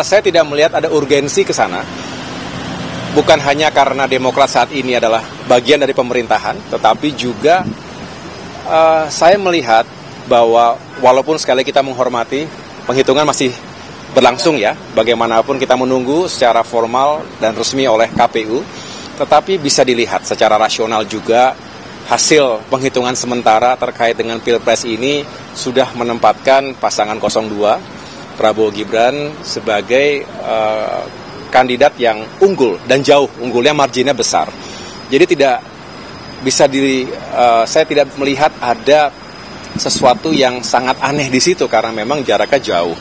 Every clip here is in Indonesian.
Saya tidak melihat ada urgensi ke sana. Bukan hanya karena Demokrat saat ini adalah bagian dari pemerintahan, tetapi juga saya melihat bahwa walaupun sekali kita menghormati, penghitungan masih berlangsung ya, bagaimanapun kita menunggu secara formal dan resmi oleh KPU, tetapi bisa dilihat secara rasional juga hasil penghitungan sementara terkait dengan Pilpres ini sudah menempatkan pasangan 02 Prabowo Gibran sebagai kandidat yang unggul dan jauh, unggulnya marginnya besar. Jadi tidak bisa saya tidak melihat ada sesuatu yang sangat aneh di situ karena memang jaraknya jauh.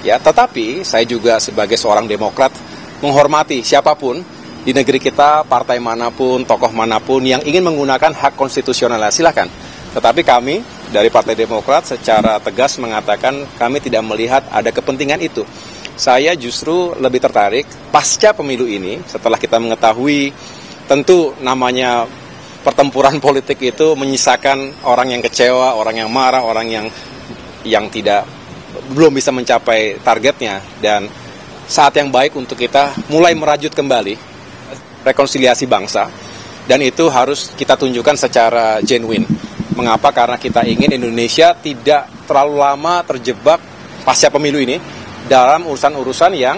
Ya, tetapi saya juga sebagai seorang Demokrat menghormati siapapun di negeri kita, partai manapun, tokoh manapun yang ingin menggunakan hak konstitusional, silakan. Tetapi kami dari Partai Demokrat secara tegas mengatakan kami tidak melihat ada kepentingan itu. Saya justru lebih tertarik pasca pemilu ini, setelah kita mengetahui tentu namanya pertempuran politik itu menyisakan orang yang kecewa, orang yang marah, orang yang belum bisa mencapai targetnya, dan saat yang baik untuk kita mulai merajut kembali rekonsiliasi bangsa, dan itu harus kita tunjukkan secara genuine. Mengapa? Karena kita ingin Indonesia tidak terlalu lama terjebak pasca pemilu ini dalam urusan-urusan yang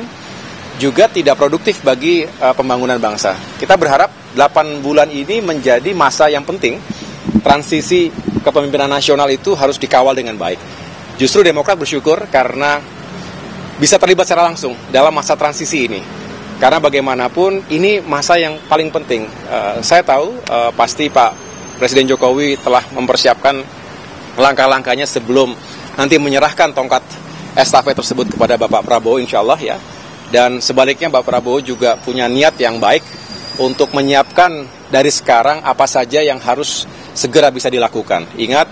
juga tidak produktif bagi pembangunan bangsa. Kita berharap 8 bulan ini menjadi masa yang penting. Transisi kepemimpinan nasional itu harus dikawal dengan baik. Justru Demokrat bersyukur karena bisa terlibat secara langsung dalam masa transisi ini. Karena bagaimanapun ini masa yang paling penting. Saya tahu pasti Pak Presiden Jokowi telah mempersiapkan langkah-langkahnya sebelum nanti menyerahkan tongkat estafet tersebut kepada Bapak Prabowo, insya Allah ya. Dan sebaliknya Bapak Prabowo juga punya niat yang baik untuk menyiapkan dari sekarang apa saja yang harus segera bisa dilakukan. Ingat,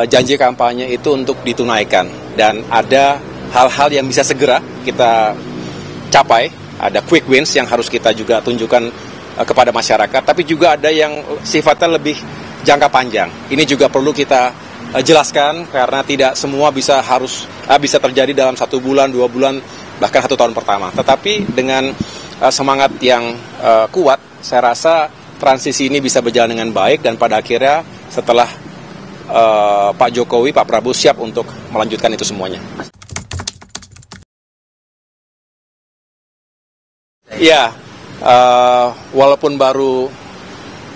janji kampanye itu untuk ditunaikan. Dan ada hal-hal yang bisa segera kita capai. Ada quick wins yang harus kita juga tunjukkan kepada masyarakat, tapi juga ada yang sifatnya lebih jangka panjang. Ini juga perlu kita jelaskan karena tidak semua bisa terjadi dalam 1 bulan, 2 bulan, bahkan 1 tahun pertama. Tetapi dengan semangat yang kuat, saya rasa transisi ini bisa berjalan dengan baik dan pada akhirnya setelah Pak Jokowi, Pak Prabowo siap untuk melanjutkan itu semuanya. Ya, walaupun baru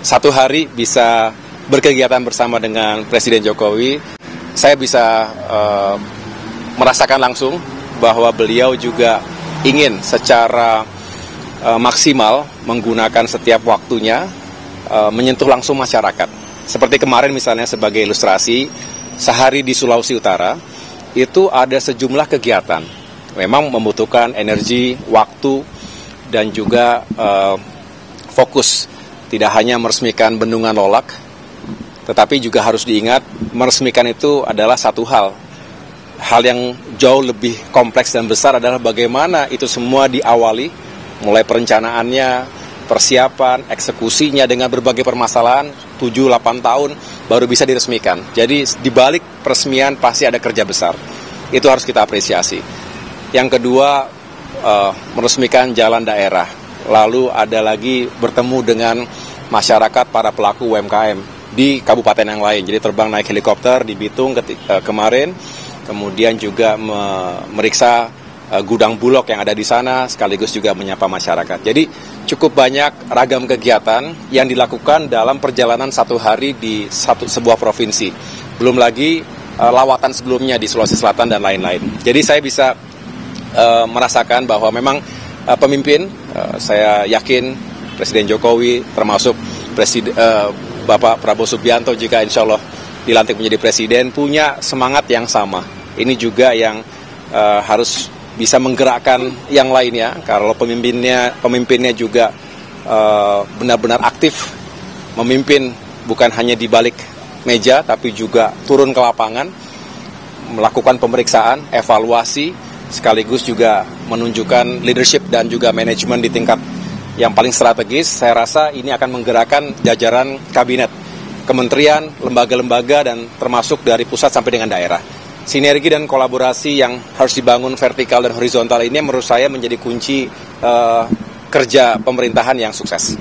1 hari bisa berkegiatan bersama dengan Presiden Jokowi, saya bisa merasakan langsung bahwa beliau juga ingin secara maksimal menggunakan setiap waktunya menyentuh langsung masyarakat. Seperti kemarin misalnya sebagai ilustrasi, sehari di Sulawesi Utara itu ada sejumlah kegiatan. Memang membutuhkan energi, waktu, dan juga fokus. Tidak hanya meresmikan Bendungan Lolak, tetapi juga harus diingat meresmikan itu adalah satu hal. Hal yang jauh lebih kompleks dan besar adalah bagaimana itu semua diawali, mulai perencanaannya, persiapan, eksekusinya dengan berbagai permasalahan, 7-8 tahun baru bisa diresmikan. Jadi di balik peresmian pasti ada kerja besar. Itu harus kita apresiasi. Yang kedua, meresmikan jalan daerah. Lalu ada lagi bertemu dengan masyarakat, para pelaku UMKM di kabupaten yang lain. Jadi terbang naik helikopter di Bitung kemarin, kemudian juga memeriksa gudang Bulog yang ada di sana, sekaligus juga menyapa masyarakat. Jadi cukup banyak ragam kegiatan yang dilakukan dalam perjalanan 1 hari di sebuah provinsi. Belum lagi lawatan sebelumnya di Sulawesi Selatan dan lain-lain. Jadi saya bisa merasakan bahwa memang pemimpin, saya yakin Presiden Jokowi termasuk Bapak Prabowo Subianto jika insya Allah dilantik menjadi presiden punya semangat yang sama. Ini juga yang harus bisa menggerakkan yang lainnya. Kalau pemimpinnya juga benar-benar aktif memimpin, bukan hanya di balik meja tapi juga turun ke lapangan, melakukan pemeriksaan, evaluasi, sekaligus juga menunjukkan leadership dan juga manajemen di tingkat yang paling strategis. Saya rasa ini akan menggerakkan jajaran kabinet, kementerian, lembaga-lembaga, dan termasuk dari pusat sampai dengan daerah. sinergi dan kolaborasi yang harus dibangun vertikal dan horizontal ini menurut saya menjadi kunci kerja pemerintahan yang sukses.